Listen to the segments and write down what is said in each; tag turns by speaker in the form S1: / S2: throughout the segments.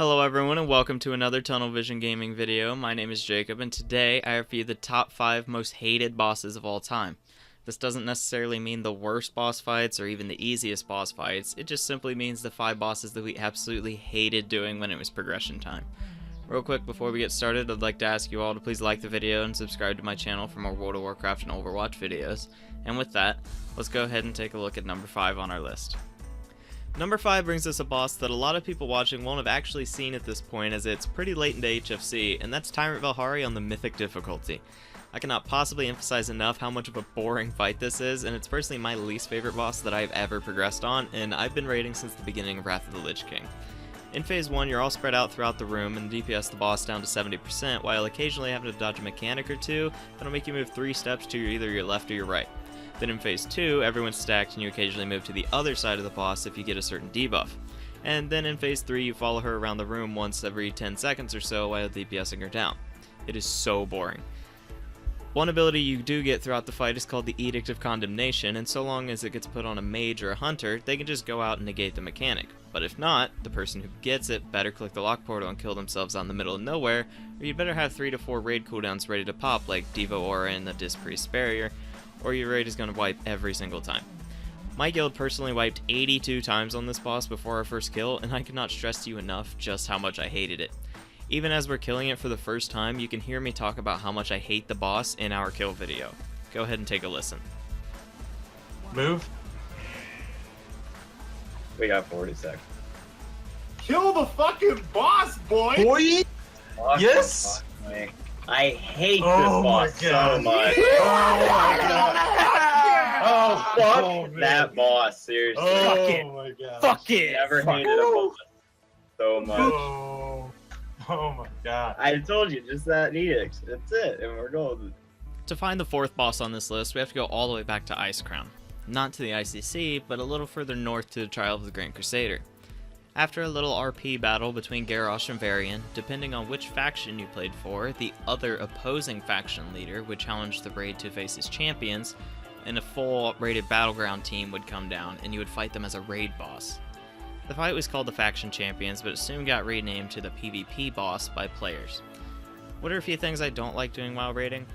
S1: Hello everyone and welcome to another Tunnel Vision Gaming video. My name is Jacob and today I review the top 5 most hated bosses of all time. This doesn't necessarily mean the worst boss fights or even the easiest boss fights, it just simply means the 5 bosses that we absolutely hated doing when it was progression time. Real quick before we get started, I'd like to ask you all to please like the video and subscribe to my channel for more World of Warcraft and Overwatch videos. And with that, let's go ahead and take a look at number 5 on our list. Number 5 brings us a boss that a lot of people watching won't have actually seen at this point, as it's pretty late into HFC, and that's Tyrant Valhari on the Mythic difficulty. I cannot possibly emphasize enough how much of a boring fight this is, and it's personally my least favorite boss that I've ever progressed on, and I've been raiding since the beginning of Wrath of the Lich King. In Phase 1, you're all spread out throughout the room and DPS the boss down to 70%, while occasionally having to dodge a mechanic or two that'll make you move 3 steps to either your left or your right. Then in Phase 2, everyone's stacked and you occasionally move to the other side of the boss if you get a certain debuff. And then in Phase 3, you follow her around the room once every 10 seconds or so while DPSing her down. It is so boring. One ability you do get throughout the fight is called the Edict of Condemnation, and so long as it gets put on a mage or a hunter, they can just go out and negate the mechanic. But if not, the person who gets it better click the lock portal and kill themselves out in the middle of nowhere, or you better have 3 to 4 raid cooldowns ready to pop like Devo Aura and the Disc Priest Barrier, or your raid is going to wipe every single time. My guild personally wiped 82 times on this boss before our first kill, and I cannot stress to you enough just how much I hated it. Even as we're killing it for the first time, you can hear me talk about how much I hate the boss in our kill video. Go ahead and take a listen.
S2: Move.
S3: We got 40 seconds.
S2: Kill the fucking boss, boy!
S3: Fuck
S2: Yes!
S3: me. I hate this
S2: Oh
S3: boss
S2: my God.
S3: so much.
S2: Oh my God!
S3: Oh, fuck
S2: Oh, man.
S3: that boss, seriously.
S2: Oh
S4: Fuck it.
S2: my God!
S4: Fuck it!
S3: Never
S4: Fuck
S3: hated a boss so much.
S2: Oh my God!
S3: I told you, just that edict. That's it, and we're golden.
S1: To find the 4th boss on this list, we have to go all the way back to Icecrown. Not to the ICC, but a little further north to the trial of the Grand Crusader. After a little RP battle between Garrosh and Varian, depending on which faction you played for, the other opposing faction leader would challenge the raid to face his champions, and a full raided battleground team would come down, and you would fight them as a raid boss. The fight was called the Faction Champions, but it soon got renamed to the PvP boss by players. What are a few things I don't like doing while raiding?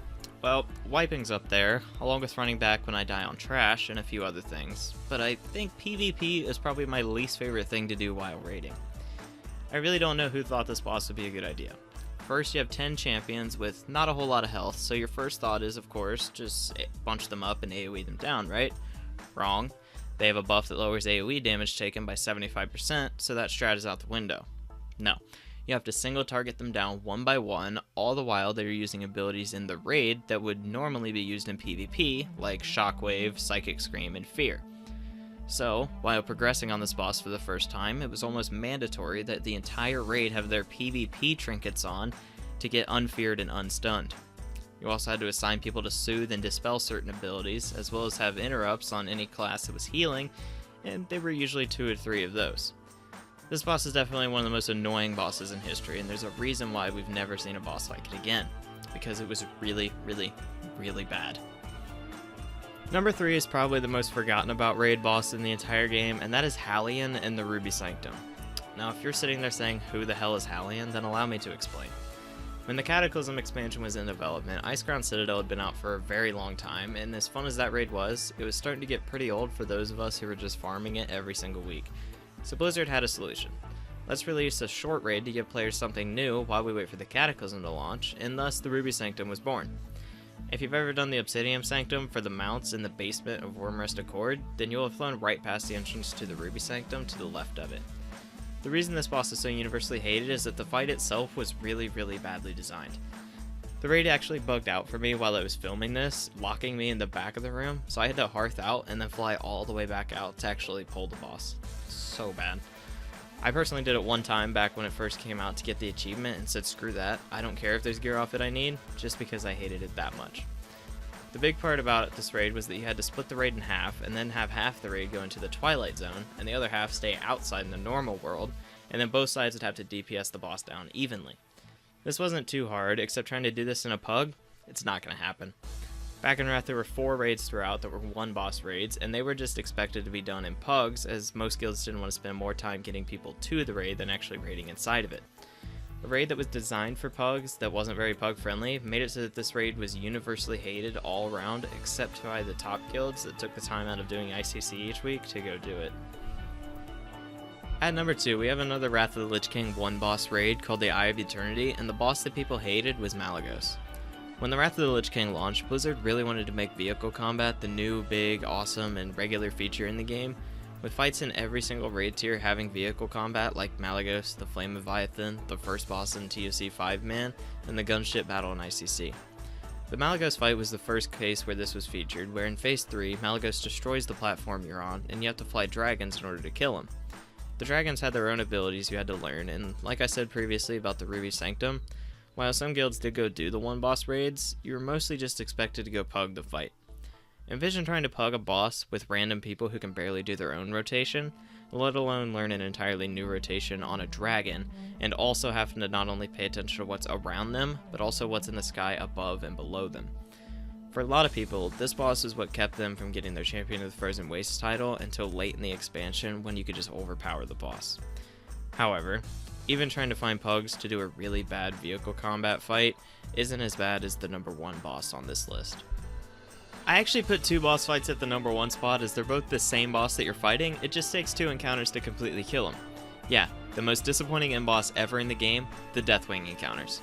S1: Well, wiping's up there, along with running back when I die on trash and a few other things, but I think PvP is probably my least favorite thing to do while raiding. I really don't know who thought this boss would be a good idea. First, you have 10 champions with not a whole lot of health, so your first thought is, of course, just bunch them up and AoE them down, right? Wrong. They have a buff that lowers AoE damage taken by 75%, so that strat is out the window. No. You have to single target them down one by one, all the while they're using abilities in the raid that would normally be used in PvP, like Shockwave, Psychic Scream, and Fear. So, while progressing on this boss for the first time, it was almost mandatory that the entire raid have their PvP trinkets on to get unfeared and unstunned. You also had to assign people to soothe and dispel certain abilities, as well as have interrupts on any class that was healing, and there were usually 2 or 3 of those. This boss is definitely one of the most annoying bosses in history, and there's a reason why we've never seen a boss like it again. Because it was really, really, really bad. Number 3 is probably the most forgotten about raid boss in the entire game, and that is Hallion in the Ruby Sanctum. Now, if you're sitting there saying, who the hell is Hallion, then allow me to explain. When the Cataclysm expansion was in development, Icecrown Citadel had been out for a very long time, and as fun as that raid was, it was starting to get pretty old for those of us who were just farming it every single week. So Blizzard had a solution. Let's release a short raid to give players something new while we wait for the Cataclysm to launch, and thus the Ruby Sanctum was born. If you've ever done the Obsidian Sanctum for the mounts in the basement of Wormrest Accord, then you'll have flown right past the entrance to the Ruby Sanctum to the left of it. The reason this boss is so universally hated is that the fight itself was really, really badly designed. The raid actually bugged out for me while I was filming this, locking me in the back of the room, so I had to hearth out and then fly all the way back out to actually pull the boss. So bad. I personally did it one time back when it first came out to get the achievement and said screw that, I don't care if there's gear outfit I need, just because I hated it that much. The big part about this raid was that you had to split the raid in half and then have half the raid go into the Twilight Zone and the other half stay outside in the normal world, and then both sides would have to DPS the boss down evenly. This wasn't too hard, except trying to do this in a pug, it's not going to happen. Back in Wrath, there were 4 raids throughout that were 1 boss raids, and they were just expected to be done in pugs, as most guilds didn't want to spend more time getting people to the raid than actually raiding inside of it. A raid that was designed for pugs, that wasn't very pug friendly, made it so that this raid was universally hated all around, except by the top guilds that took the time out of doing ICC each week to go do it. At number 2, we have another Wrath of the Lich King 1 boss raid called the Eye of Eternity, and the boss that people hated was Magos. When the Wrath of the Lich King launched, Blizzard really wanted to make vehicle combat the new, big, awesome, and regular feature in the game, with fights in every single raid tier having vehicle combat like Malagos, the Flame Leviathan, the first boss in TOC 5-man, and the gunship battle in ICC. The Malagos fight was the first case where this was featured, where in Phase 3, Malagos destroys the platform you're on, and you have to fly dragons in order to kill him. The dragons had their own abilities you had to learn, and like I said previously about the Ruby Sanctum, while some guilds did go do the 1 boss raids, you were mostly just expected to go pug the fight. Envision trying to pug a boss with random people who can barely do their own rotation, let alone learn an entirely new rotation on a dragon, and also having to not only pay attention to what's around them, but also what's in the sky above and below them. For a lot of people, this boss is what kept them from getting their Champion of the Frozen Wastes title until late in the expansion when you could just overpower the boss. However, even trying to find pugs to do a really bad vehicle combat fight isn't as bad as the number 1 boss on this list. I actually put 2 boss fights at the number 1 spot as they're both the same boss that you're fighting, it just takes 2 encounters to completely kill him. Yeah, the most disappointing end boss ever in the game, the Deathwing encounters.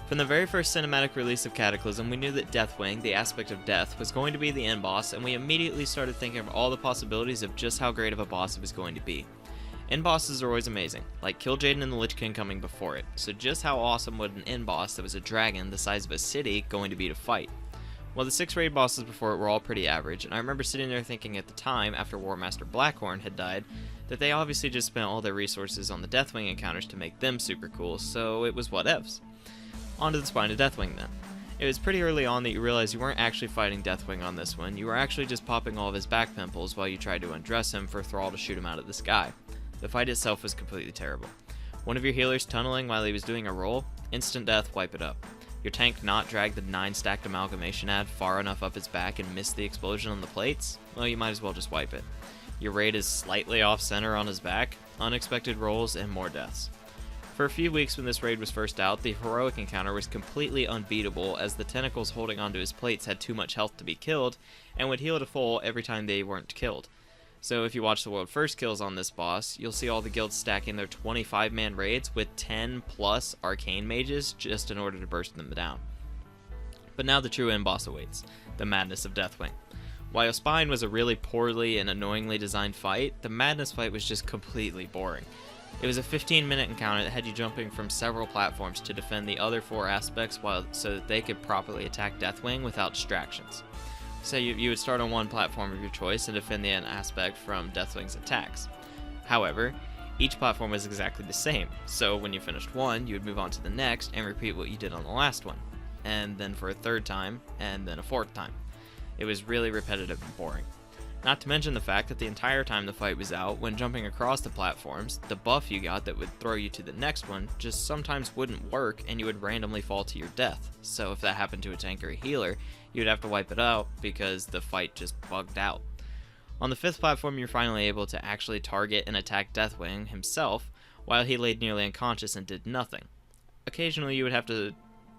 S1: From the very first cinematic release of Cataclysm, we knew that Deathwing, the aspect of death, was going to be the end boss, and we immediately started thinking of all the possibilities of just how great of a boss it was going to be. End bosses are always amazing, like Kil'jaeden and the Lich King coming before it, so just how awesome would an end boss that was a dragon the size of a city going to be to fight? Well, the 6 raid bosses before it were all pretty average, and I remember sitting there thinking at the time, after War Master Blackhorn had died, that they obviously just spent all their resources on the Deathwing encounters to make them super cool, so it was whatevs. On to the Spine of Deathwing then. It was pretty early on that you realized you weren't actually fighting Deathwing on this one, you were actually just popping all of his back pimples while you tried to undress him for Thrall to shoot him out of the sky. The fight itself was completely terrible. One of your healers tunneling while he was doing a roll, instant death, wipe it up. Your tank not drag the 9 stacked amalgamation ad far enough up his back and miss the explosion on the plates? Well, you might as well just wipe it. Your raid is slightly off center on his back, unexpected rolls, and more deaths. For a few weeks when this raid was first out, the heroic encounter was completely unbeatable as the tentacles holding onto his plates had too much health to be killed, and would heal to full every time they weren't killed. So if you watch the world first kills on this boss, you'll see all the guilds stacking their 25-man raids with 10 plus arcane mages just in order to burst them down. But now the true end boss awaits, the madness of Deathwing. While Spine was a really poorly and annoyingly designed fight, the madness fight was just completely boring. It was a 15-minute encounter that had you jumping from several platforms to defend the other 4 aspects so that they could properly attack Deathwing without distractions. So you would start on one platform of your choice and defend the end aspect from Deathwing's attacks. However, each platform was exactly the same, so when you finished one, you would move on to the next and repeat what you did on the last one, and then for a 3rd time, and then a 4th time. It was really repetitive and boring. Not to mention the fact that the entire time the fight was out, when jumping across the platforms, the buff you got that would throw you to the next one just sometimes wouldn't work and you would randomly fall to your death. So if that happened to a tank or a healer, you'd have to wipe it out because the fight just bugged out. On the 5th platform, you're finally able to actually target and attack Deathwing himself while he laid nearly unconscious and did nothing. Occasionally you would have to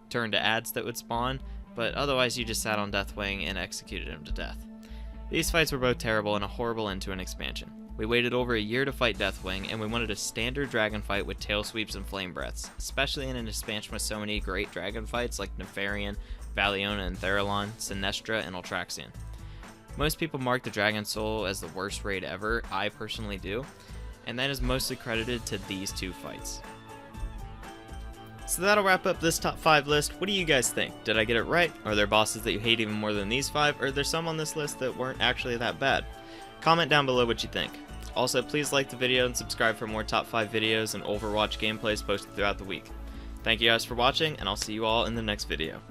S1: turn to ads that would spawn, but otherwise you just sat on Deathwing and executed him to death. These fights were both terrible and a horrible end to an expansion. We waited over a year to fight Deathwing, and we wanted a standard dragon fight with tail sweeps and flame breaths, especially in an expansion with so many great dragon fights like Nefarian, Valiona and Theralon, Sinestra, and Ultraxion. Most people mark the Dragon Soul as the worst raid ever, I personally do, and that is mostly credited to these 2 fights. So that'll wrap up this top 5 list. What do you guys think? Did I get it right? Are there bosses that you hate even more than these 5? Or are there some on this list that weren't actually that bad? Comment down below what you think. Also, please like the video and subscribe for more top 5 videos and Overwatch gameplays posted throughout the week. Thank you guys for watching, and I'll see you all in the next video.